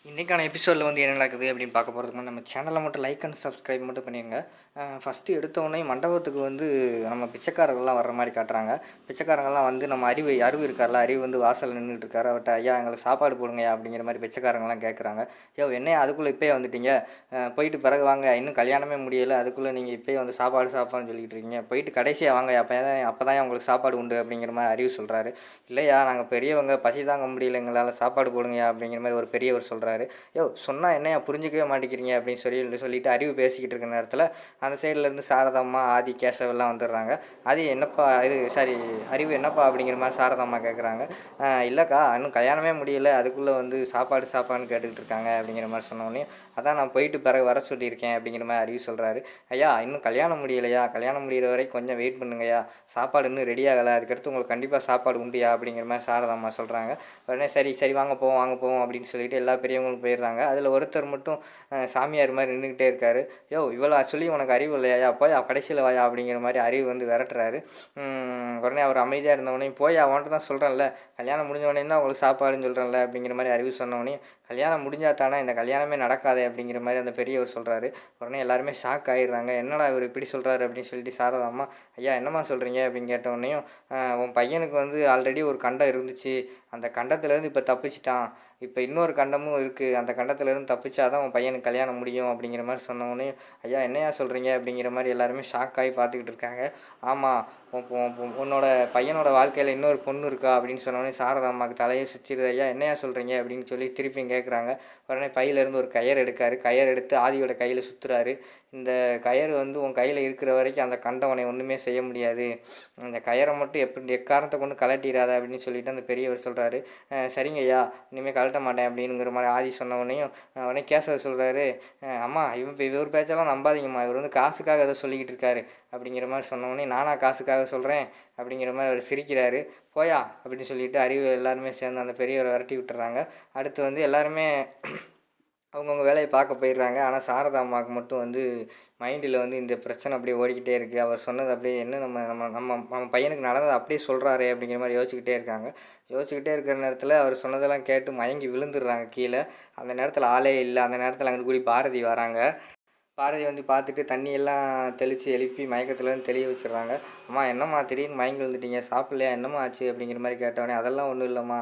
இன்றைக்கான எபிசோடில் வந்து என்ன நடக்குது அப்படின்னு பார்க்க போகிறதுக்கு முன்னாடி நம்ம சேனலை மட்டும் லைக் அண்ட் சப்ஸ்கிரைப் மட்டும் பண்ணிடுங்க. ஃபஸ்ட்டு எடுத்தோடனே மண்டபத்துக்கு வந்து நம்ம பிச்சைக்காரர்கள்லாம் வர்ற மாதிரி காட்டுறாங்க. பிச்சைக்காரங்கள்லாம் வந்து நம்ம அறிவு இருக்கார்ல, அறிவு வந்து வாசல் நின்றுட்டு இருக்காரு. அவர்கிட்ட ஐயா எங்களுக்கு சாப்பாடு போடுங்கய்யா அப்படிங்கிற மாதிரி பிச்சைக்காரங்கள்லாம் கேட்குறாங்க. என்னையா அதுக்குள்ளே இப்போயே வந்துட்டீங்க, போயிட்டு பிறகு வாங்க, இன்னும் கல்யாணமே முடியலை, அதுக்குள்ளே நீங்கள் இப்போயே வந்து சாப்பாடுன்னு சொல்லிட்டு இருக்கீங்க, போயிட்டு கடைசியாக வாங்க, அப்போ தான் உங்களுக்கு சாப்பாடு உண்டு அப்படிங்கிற மாதிரி அறிவு சொல்கிறாரு. இல்லையா நாங்கள் பெரியவங்க, பசி தாங்க முடியல, எங்களால் சாப்பாடு போடுங்கயா அப்படிங்கிற மாதிரி ஒரு பெரியவர் சொல்கிறாரு. சொன்னால் என்னையா புரிஞ்சிக்கவே மாட்டேங்கிறீங்க அப்படின்னு சொல்லிட்டு அறிவு பேசிக்கிட்டு இருக்க நேரத்தில் அந்த சைட்லேருந்து சாரதாம்மா, ஆதி, கேசவெல்லாம் வந்துடுறாங்க. ஆதி என்னப்பா இது சாரி அறிவு என்னப்பா அப்படிங்கிற மாதிரி சாரதாம்மா கேட்குறாங்க. இல்லைக்கா இன்னும் கல்யாணமே முடியலை, அதுக்குள்ளே வந்து சாப்பாடுன்னு கேட்டுக்கிட்டு இருக்காங்க அப்படிங்கிற மாதிரி சொன்னோடனே, அதான் நான் போயிட்டு பிறகு வர சொல்லியிருக்கேன் அப்படிங்கிற மாதிரி அறிவு சொல்கிறாரு. ஐயா இன்னும் கல்யாணம் முடியலையா, கல்யாணம் முடிகிற வரைக்கும் கொஞ்சம் வெயிட் பண்ணுங்கய்யா, சாப்பாடு இன்னும் ரெடி ஆகலை, அதுக்கடுத்து உங்களுக்கு கண்டிப்பாக சாப்பாடு உண்டுயா அப்படிங்கிற மாதிரி சாரதாம்மா சொல்கிறாங்க. உடனே சரி சரி வாங்க போவோம் அப்படின்னு சொல்லிட்டு எல்லா பெரியவங்களும் போயிடுறாங்க. அதில் ஒருத்தர் மட்டும் சாமியார் மாதிரி நின்றுக்கிட்டே இருக்காரு. இவ்வளோ சொல்லி உனக்கு அறிவு இல்லையா, போய் கடைசியில் வாயா அப்படிங்கிற மாதிரி அறிவு வந்து விரட்டுறாரு. உடனே அவர் அமைதியாக இருந்தவொடனே போய் அவன்கிட்ட தான் சொல்கிறேன்ல, கல்யாணம் முடிஞ்சவொடனே தான் உங்களுக்கு சாப்பாடுன்னு சொல்கிறேன்ல அப்படிங்கிற மாதிரி அறிவு சொன்னவொடனே, கல்யாணம் முடிஞ்சா தானே இந்த கல்யாணமே நடக்காதே அப்படிங்கிற மாதிரி அந்த பெரியவர் சொல்கிறாரு. உடனே எல்லாருமே ஷாக் ஆகிடுறாங்க. என்னடா இவர் இப்படி சொல்கிறாரு அப்படின்னு சொல்லிட்டு சாரதாம்மா, ஐயா என்னம்மா சொல்கிறீங்க அப்படின்னு கேட்டவுடனேயும், உன் பையனுக்கு வந்து ஆல்ரெடி ஒரு கண்டம் இருந்துச்சு, அந்த கண்டத்துலேருந்து இப்போ தப்பிச்சிட்டான், இப்போ இன்னொரு கண்டமும் இருக்குது, அந்த கண்டத்துலேருந்து தப்பிச்சா தான் உன் பையனுக்கு கல்யாணம் முடியும் அப்படிங்கிற மாதிரி சொன்னோடனே, ஐயா என்னையா சொல்கிறீங்க அப்படிங்கிற மாதிரி எல்லாருமே ஷாக் ஆகி பார்த்துக்கிட்டு இருக்காங்க. ஆமாம், உன்னோட பையனோட வாழ்க்கையில் இன்னொரு பொண்ணு இருக்கா அப்படின்னு சொன்னோடனே சாரதாம்மாவுக்கு தலையை சுற்றிடுது. ஐயா என்னையா சொல்கிறீங்க அப்படின்னு சொல்லி திருப்பியும் கேட்குறாங்க. உடனே பையிலேருந்து ஒரு கயர் எடுக்காரு. கயர் எடுத்து ஆதியோட கையில் சுற்றுறாரு. இந்த கயர் வந்து உன் கையில் இருக்கிற வரைக்கும் அந்த கண்டம் உன்னை ஒன்றுமே செய்ய முடியாது, அந்த கயரை மட்டும் எப்படி எக்காரணத்தை கொண்டு கலட்டிடாத அப்படின்னு சொல்லிட்டு அந்த பெரியவர் சொல்கிறாரு. சரிங்க ஐயா, இனிமேல் கழட்ட மாட்டேன் அப்படிங்கிற மாதிரி ஆதி சொன்னவொடனையும் உடனே கேசவர் சொல்கிறாரு, அம்மா இவர் பேச்செல்லாம் நம்பாதீங்கம்மா, இவர் வந்து காசுக்காக ஏதோ சொல்லிக்கிட்டு இருக்காரு அப்படிங்கிற மாதிரி சொன்னவொடனே, நானா காசுக்காக சொல்கிறேன் அப்படிங்கிற மாதிரி அவர் சிரிக்கிறாரு. போயா அப்படின்னு சொல்லிட்டு அறிவு எல்லாருமே சேர்ந்து அந்த பெரியவரை விரட்டி விட்டுறாங்க. அடுத்து வந்து எல்லாருமே அவங்கவுங்க வேலையை பார்க்க போயிடுறாங்க. ஆனால் சாரதா அம்மாவுக்கு மட்டும் வந்து மைண்டில் வந்து இந்த பிரச்சனை அப்படியே ஓடிக்கிட்டே இருக்குது. அவர் சொன்னது அப்படியே என்ன நம்ம நம்ம நம்ம நம்ம பையனுக்கு நடந்தது அப்படியே சொல்கிறாரே அப்படிங்கிற மாதிரி யோசிச்சுக்கிட்டே இருக்காங்க. யோசிச்சுக்கிட்டே இருக்கிற நேரத்தில் அவர் சொன்னதெல்லாம் கேட்டு மயங்கி விழுந்துடுறாங்க கீழே. அந்த நேரத்தில் ஆளே இல்லை. அந்த நேரத்தில் அங்கே கூடி பாரதி வராங்க. பாரதி வந்து பார்த்துட்டு தண்ணியெல்லாம் தெளித்து எழுப்பி மயக்கத்துலேருந்து தெளிய வச்சிடுறாங்க. அம்மா என்னம்மா திடீர்னு மயங்கி விழுந்துட்டீங்க, சாப்பிட்லையா, என்னம்மா ஆச்சு அப்படிங்கிற மாதிரி கேட்டவொடனே, அதெல்லாம் ஒன்றும் இல்லைம்மா,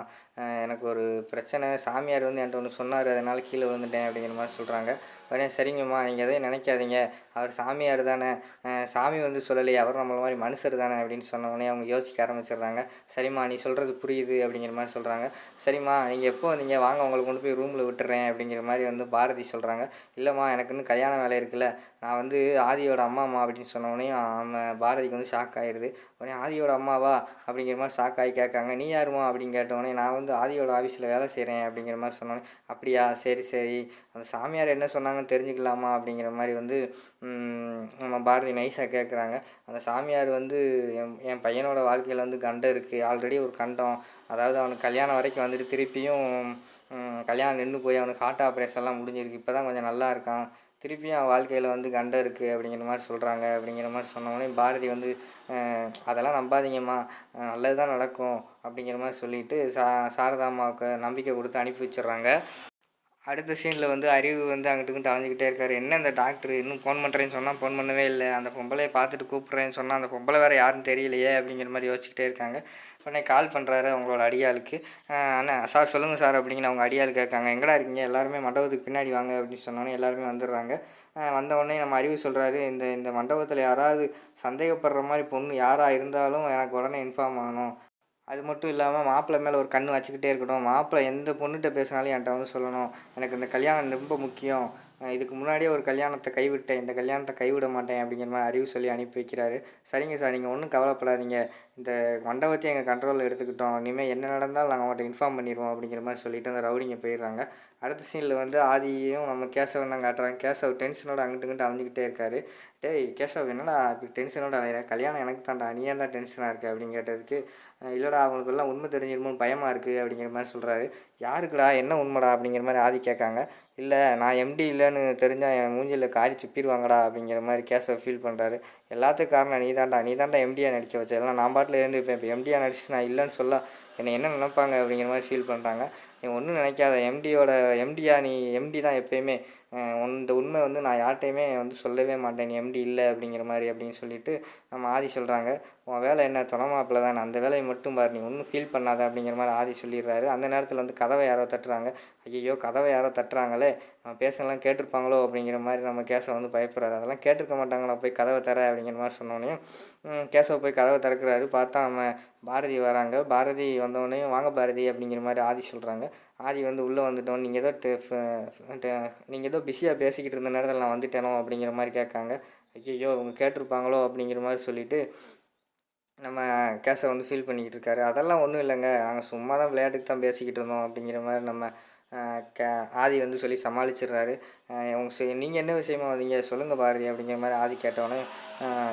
எனக்கு ஒரு பிரச்சனை, சாமியார் வந்து என்கிட்ட ஒன்று சொன்னார், அதனால் கீழே விழுந்துட்டேன் அப்படிங்கிற மாதிரி சொல்கிறாங்க. உடனே சரிங்கம்மா நீங்கள் எதையும் நினைக்காதீங்க, அவர் சாமியார் தானே, சாமி வந்து சொல்லலையே, அவர் நம்மள மாதிரி மனுஷர் தானே அப்படின்னு சொன்னவொடனே அவங்க யோசிக்க ஆரம்பிச்சிடுறாங்க. சரிம்மா நீ சொல்கிறது புரியுது அப்படிங்கிற மாதிரி சொல்கிறாங்க. சரிம்மா நீங்கள் எப்போ வந்தீங்க, வாங்க உங்களை கொண்டு போய் ரூமில் விட்டுறேன் அப்படிங்கிற மாதிரி வந்து பாரதி சொல்கிறாங்க. இல்லைம்மா எனக்கு இன்னும் கல்யாண வேலை இருக்குல்ல, நான் வந்து ஆதியோட அம்மா அப்படின்னு சொன்னவொடனே பாரதிக்கு வந்து ஷாக் ஆகிடுது. உடனே ஆதியோட அம்மாவா அப்படிங்கிற மாதிரி ஷாக் ஆகி கேட்காங்க. நீ யாருமா அப்படின்னு கேட்டவொடனே, நான் வந்து ஆதியோட ஆஃபீஸில் வேலை செய்கிறேன் அப்படிங்கிற மாதிரி சொன்னோன்னே, அப்படியா சரி சரி, அந்த சாமியார் என்ன சொன்னாங்கன்னு தெரிஞ்சுக்கலாமா அப்படிங்கிற மாதிரி வந்து நம்ம பாரதி நைஸாக கேட்குறாங்க. அந்த சாமியார் வந்து என் பையனோட வாழ்க்கையில் வந்து கண்டம் இருக்குது, ஆல்ரெடி ஒரு கண்டம், அதாவது அவனுக்கு கல்யாணம் வரைக்கும் வந்துட்டு திருப்பியும் கல்யாணம் நின்று போய் அவனுக்கு ஹார்ட் ஆப்ரேஷன்லாம் முடிஞ்சிருக்கு, இப்போ தான் கொஞ்சம் நல்லா இருக்கான், திருப்பியும் அவன் வாழ்க்கையில் வந்து கண்டம் இருக்குது அப்படிங்கிற மாதிரி சொல்கிறாங்க அப்படிங்கிற மாதிரி சொன்னோடனே பாரதி வந்து அதெல்லாம் நம்பாதீங்கம்மா, நல்லது தான் நடக்கும் அப்படிங்கிற மாதிரி சொல்லிவிட்டு சாரதாம்மாவுக்கு நம்பிக்கை கொடுத்து அனுப்பி வச்சிடுறாங்க. அடுத்த சீனில் வந்து அறிவு வந்து அங்கிட்டு அலைஞ்சிக்கிட்டே இருக்கார். என்ன இந்த டாக்டர் இன்னும் ஃபோன் பண்ணுறேன்னு சொன்னால் ஃபோன் பண்ணவே இல்லை, அந்த பொம்பளையை பார்த்துட்டு கூப்பிட்றேன்னு சொன்னால் அந்த பொம்பளை வேறு யாருன்னு தெரியலையே அப்படிங்கிற மாதிரி யோசிச்சுக்கிட்டே இருக்காங்க. உடனே கால் பண்ணுறாரு அவங்களோட அடியாளுக்கு. அண்ணா சார் சொல்லுங்கள் சார் அப்படிங்கிற அவங்க அடியாள் கேட்காங்க. எங்கடா இருக்கீங்க, எல்லாருமே மண்டபத்துக்கு பின்னாடி வாங்க அப்படின்னு சொன்னோன்னே எல்லாருமே வந்துடுறாங்க. வந்தவுடனே நம்ம அறிவு சொல்கிறாரு, இந்த இந்த மண்டபத்தில் யாராவது சந்தேகப்படுற மாதிரி பொண்ணு யாராக இருந்தாலும் எனக்கு உடனே இன்ஃபார்ம் ஆகணும், அது மட்டும் இல்லாமல் மாப்பிள்ளை மேலே ஒரு கண் வச்சுக்கிட்டே இருக்கணும், மாப்பிள்ளை எந்த பொண்ணுகிட்ட பேசினாலும் என்கிட்ட வந்து சொல்லணும், எனக்கு இந்த கல்யாணம் ரொம்ப முக்கியம், இதுக்கு முன்னாடியே ஒரு கல்யாணத்தை கைவிட்டேன், இந்த கல்யாணத்தை கைவிட மாட்டேன் அப்படிங்கிற மாதிரி அறிவு சொல்லி அனுப்பி வைக்கிறாரு. சரிங்க சார் நீங்கள் ஒன்றும் கவலைப்படாதீங்க, இந்த மண்டபத்தையும் எங்கள் கண்ட்ரோலில் எடுத்துக்கிட்டோம், இனிமேல் என்ன நடந்தாலும் நாங்கள் அவங்கள்ட்ட இன்ஃபார்ம் பண்ணிடுவோம் அப்படிங்கிற மாதிரி சொல்லிவிட்டு அந்த ரவுடிங்க போயிடுறாங்க. அடுத்த சீனில் வந்து ஆதியையும் நம்ம கேசவன் தான் காட்டுறாங்க. கேசவ் டென்ஷனோட அங்கிட்டு அலைஞ்சிக்கிட்டே இருக்காரு. டேய் கேசவ் என்னடா இப்படி டென்ஷனோட அலையிற, கல்யாணம் எனக்கு தான்டா, நீ ஏன் தான் டென்ஷனாக இருக்குது அப்படின்னு கேட்டதுக்கு, இல்லைடா அவங்களுக்கெல்லாம் உண்மை தெரிஞ்சிருமோன்னு பயமாக இருக்குது அப்படிங்கிற மாதிரி சொல்கிறாரு. யாருக்குடா என்ன உண்மைடா அப்படிங்கிற மாதிரி ஆதி கேட்காங்க. இல்லை நான் எம்டி இல்லைன்னு தெரிஞ்சால் என் மூஞ்சியில் காரி துப்பிடுவாங்கடா அப்படிங்கிற மாதிரி கேசவ் ஃபீல் பண்ணுறாரு. எல்லாத்துக்கும் காரணம் நீ தான்டா எம்டியாக நடிக்க வச்ச, எல்லாம் நான் பாட்டில் இருந்துப்பேன், இப்போ எம்டியாக நடிச்சு நான் இல்லைன்னு சொல்ல என்னை என்ன நினைப்பாங்க அப்படிங்கிற மாதிரி ஃபீல் பண்ணுறாங்க. நீ ஒன்றும் நினைக்காத, எம்டியா நீ? எம்டி தான் எப்பயுமே. இந்த உண்மை வந்து நான் யார்கிட்டையுமே வந்து சொல்லவே மாட்டேன், நீ எம்டி இல்லை அப்படிங்கிற மாதிரி அப்படின்னு சொல்லிட்டு நம்ம ஆதி சொல்கிறாங்க. உன் வேலை என்ன, துணை மாப்பிள்ளை தானே, அந்த வேலையை மட்டும் பாரு, நீ ஒன்றும் ஃபீல் பண்ணாத அப்படிங்கிற மாதிரி ஆதி சொல்லிடுறாரு. அந்த நேரத்தில் வந்து கதவை யாரோ தட்டுறாங்க. ஐயோ, கதவை யாரோ தட்டுறாங்களே, நம்ம பேசலாம் கேட்டிருப்பாங்களோ அப்படிங்கிற மாதிரி நம்ம கேசவ வந்து பயப்படுறாரு. அதெல்லாம் கேட்டிருக்க மாட்டாங்களா, போய் கதவை தர அப்படிங்கிற மாதிரி சொன்னோடனே கேசவ போய் கதவை திறக்கிறாரு. பார்த்தா நம்ம பாரதி வராங்க. பாரதி வந்தோடனே வாங்க பாரதி அப்படிங்கிற மாதிரி ஆதி சொல்கிறாங்க. ஆதி வந்து உள்ளே வந்துட்டோம், நீங்கள் ஏதோ பிஸியாக பேசிக்கிட்டு இருந்த நேரத்தில் நான் வந்துட்டேனோ அப்படிங்கிற மாதிரி கேட்காங்க. ஐயோ, அவங்க கேட்டிருப்பாங்களோ அப்படிங்கிற மாதிரி சொல்லிவிட்டு நம்ம கேஷை வந்து ஃபீல் பண்ணிக்கிட்டு இருக்காரு. அதெல்லாம் ஒன்றும் இல்லைங்க, நாங்கள் சும்மா தான் விளையாட்டுக்கு தான் பேசிக்கிட்டு இருந்தோம் அப்படிங்கிற மாதிரி நம்ம கே ஆதி வந்து சொல்லி சமாளிச்சிடுறாரு. நீங்கள் என்ன விஷயமா வந்தீங்க சொல்லுங்கள் பாரதி அப்படிங்கிற மாதிரி ஆதி கேட்டோடனே,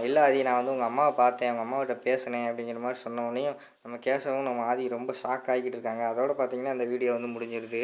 இல்லை ஆதி, நான் வந்து உங்கள் அம்மாவை பார்த்தேன், உங்கள் அம்மாவிட்ட பேசினேன் அப்படிங்கிற மாதிரி சொன்னோடனையும் நம்ம கேசவும் நம்ம ஆதி ரொம்ப ஷாக் ஆகிக்கிட்டு இருக்காங்க. அதோடு பார்த்திங்கன்னா அந்த வீடியோ வந்து முடிஞ்சிருது.